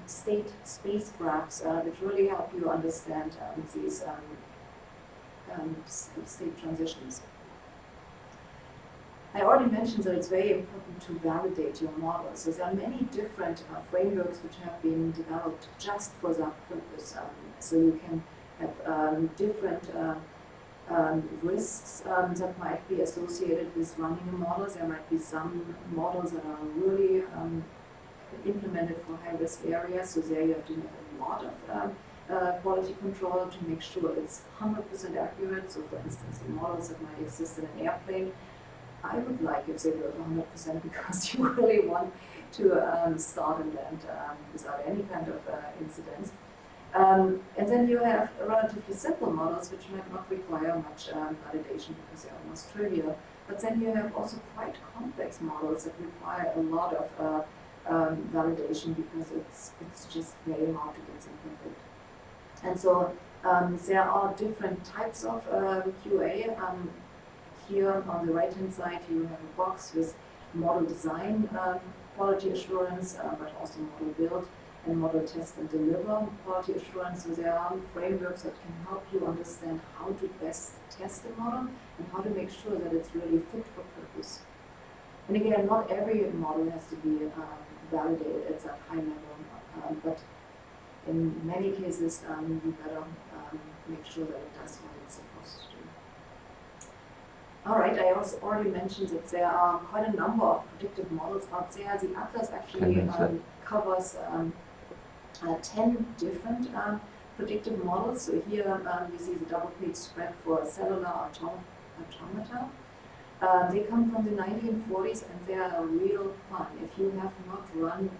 state space graphs, which really help you understand these state transitions. I already mentioned that it's very important to validate your model. So there are many different frameworks which have been developed just for that purpose. So you can have different risks that might be associated with running a model. There might be some models that are really implemented for high-risk areas. So there you have to have a lot of quality control to make sure it's 100% accurate. So for instance, the models that might exist in an airplane, I would like if they were 100% because you really want to start and land without any kind of incidents. And then you have relatively simple models which might not require much validation because they're almost trivial. But then you have also quite complex models that require a lot of validation because it's just very hard to get them perfect. And so there are different types of QA. Here on the right-hand side, you have a box with model design quality assurance, but also model build and model test and deliver quality assurance. So there are frameworks that can help you understand how to best test a model and how to make sure that it's really fit for purpose. And again, not every model has to be validated at that high level, but in many cases, you better make sure that it does what it's supposed to do. All right, I also already mentioned that there are quite a number of predictive models out there. The Atlas actually covers 10 different predictive models. So here you see the double-page spread for cellular automata. They come from the 1940s and they are real fun. If you have not run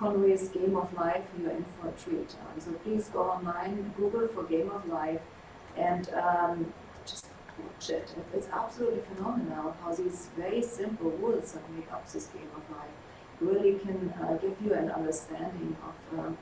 Conway's Game of Life, you're in for a treat. So please go online, Google for Game of Life, and just watch it. It's absolutely phenomenal how these very simple rules that make up this Game of Life really can give you an understanding of and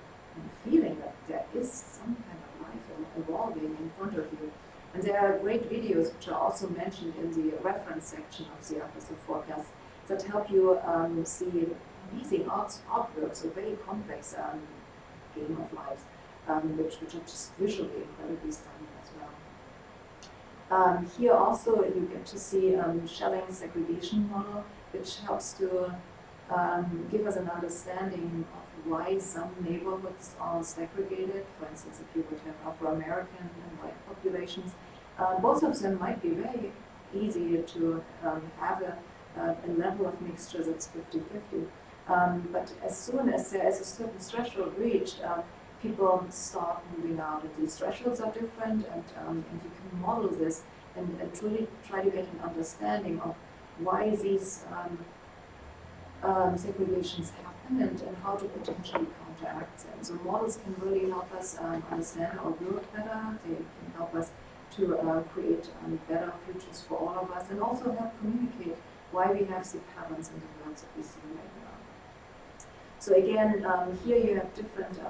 feeling that there is some kind of life evolving in front of you. And there are great videos which are also mentioned in the reference section of the Atlas of Forecast that help you see amazing artworks, a very complex Game of Life, which are just visually incredibly stunning as well. Here also you get to see Schelling segregation model, which helps to give us an understanding of why some neighborhoods are segregated. For instance, if you would have Afro-American and white populations, both of them might be very easy to have a level of mixture that's 50-50. But as soon as there is a certain threshold reached, people start moving out, and these thresholds are different, and you can model this and truly try to get an understanding of why these segregations happen and how to potentially counteract them. So models can really help us understand our world better. They can help us to create better futures for all of us, and also help communicate why we have the patterns in the world that we see right now. So again, here you have different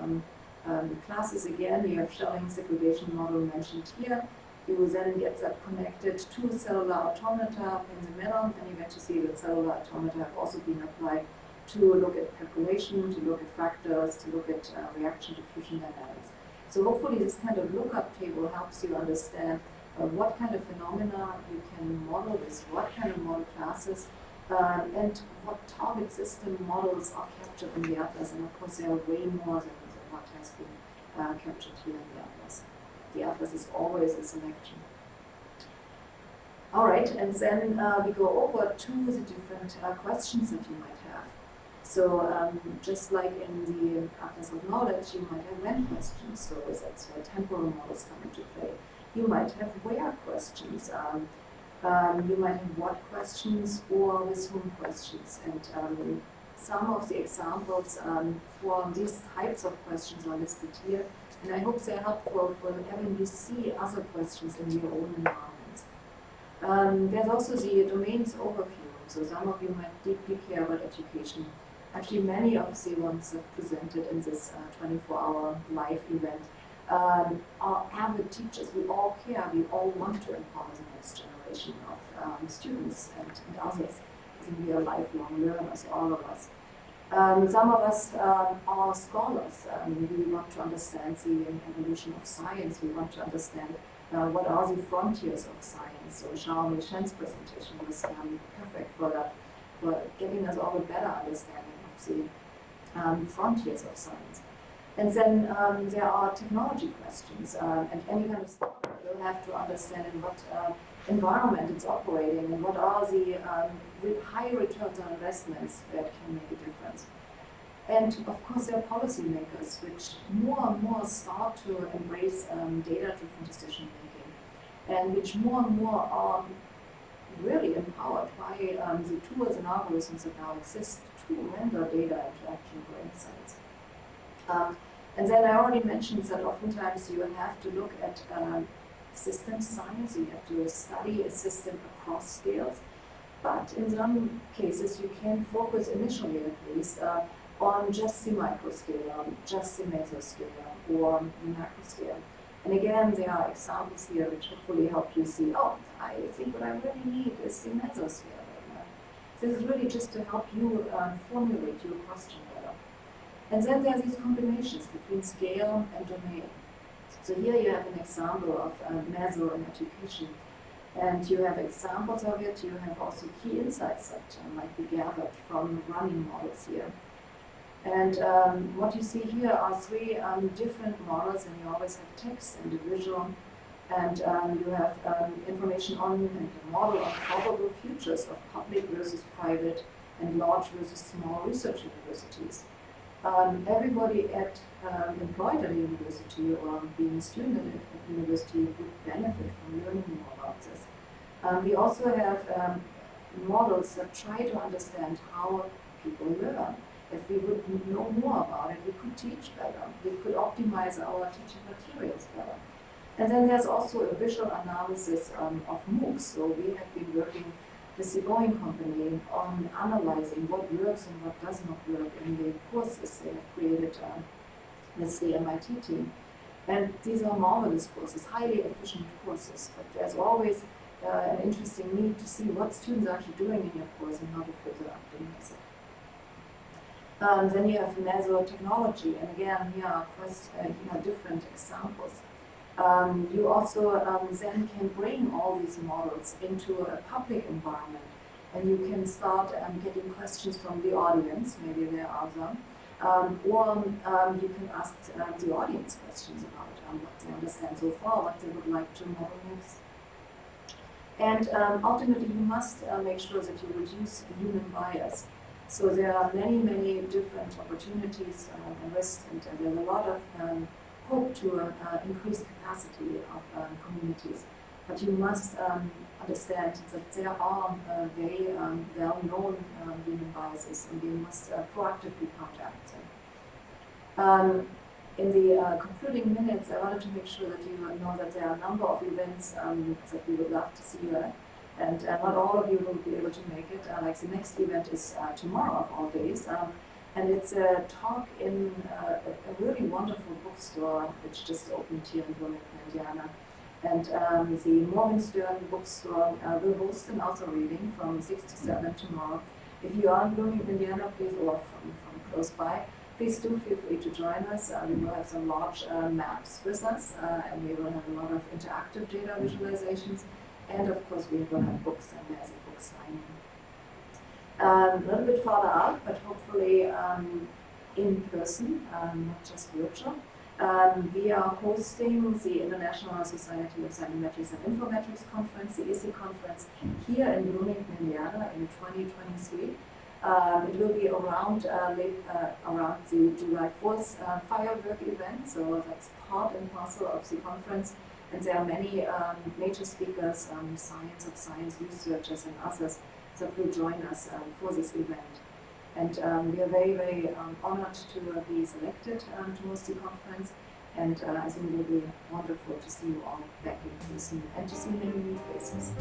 classes again. You have Schelling segregation model mentioned here. You will then get that connected to cellular automata in the middle, and you get to see that cellular automata have also been applied to look at calculation, to look at factors, to look at reaction diffusion dynamics. So hopefully this kind of lookup table helps you understand what kind of phenomena you can model with what kind of model classes, and what target system models are captured in the atlas. And of course, there are way more than what has been captured here in the atlas. The atlas is always a selection. All right, and then we go over to the different questions that you might have. So just like in the Atlas of Knowledge, you might have when questions, so that's where temporal models come into play. You might have where questions, you might have what questions or with whom questions. And some of the examples for these types of questions are listed here, and I hope they're helpful for having you see other questions in your own environment. There's also the domains overview. So some of you might deeply care about education. Actually, many of the ones that presented in this 24-hour live event are avid teachers. We all care. We all want to empower the next generation of students and others. I think we are lifelong learners, all of us. Some of us are scholars. We want to understand the evolution of science. We want to understand what are the frontiers of science. So Xiaomei Shen's presentation was perfect for that, for giving us all a better understanding of the frontiers of science. And then there are technology questions, and any kind of startup will have to understand in what environment it's operating and what are the high returns on investments that can make a difference. And of course, there are policymakers which more and more start to embrace data-driven decision making, and which more and more are really empowered by the tools and algorithms that now exist to render data into actionable insights. And then I already mentioned that oftentimes you have to look at systems science, you have to study a system across scales, but in some cases you can focus initially at least on just the microscale, just the mesoscale, or the macroscale. And again, there are examples here which hopefully help you see, oh, I think what I really need is the mesoscale. This is really just to help you formulate your question better. And then there are these combinations between scale and domain. So here you have an example of meso in education. And you have examples of it. You have also key insights that might be gathered from running models here. And what you see here are three different models, and you always have text and a visual. And you have information on and a model of probable futures of public versus private and large versus small research universities. Everybody employed at a university or being a student at a university would benefit from learning more about this. We also have models that try to understand how people learn. If we would know more about it, we could teach better. We could optimize our teaching materials better. And then there's also a visual analysis of MOOCs. So we have been working with the Boeing company on analyzing what works and what does not work in the courses they have created with the MIT team. And these are marvelous courses, highly efficient courses, but there's always an interesting need to see what students are actually doing in your course and how to further optimize it. Then you have meso technology, and again, here are different examples. You also then can bring all these models into a public environment, and you can start getting questions from the audience, maybe there are some, or you can ask the audience questions about what they understand so far, what they would like to model next. And ultimately, you must make sure that you reduce human bias. So there are many, many different opportunities and risks, and there's a lot of hope to increase capacity of communities. But you must understand that there are very well-known human biases, and you must proactively counteract them. In the concluding minutes, I wanted to make sure that you know that there are a number of events that we would love to see you at. And not all of you will be able to make it. Like the next event is tomorrow of all days. And it's a talk in a really wonderful bookstore which just opened here in Wilmington, Indiana. And the Morgenstern bookstore will host an author reading from 6 to 7 tomorrow. if you are in Bloomington, Indiana, please, or from close by, please do feel free to join us. We will have some large maps with us, and we will have a lot of interactive data visualizations. And of course, we will have books, and there's a book signing. A little bit farther out, but hopefully in person, not just virtual. We are hosting the International Society of Cytometrics and Infometrics Conference, the ISI conference, here in Bloomington, Indiana in 2023. It will be around around the July 4th firework event, so that's part and parcel of the conference. And there are many major speakers, science of science researchers and others that will join us for this event. And we are very, very honored to be selected to host the conference. And I think it will be wonderful to see you all back in person and to see many new faces.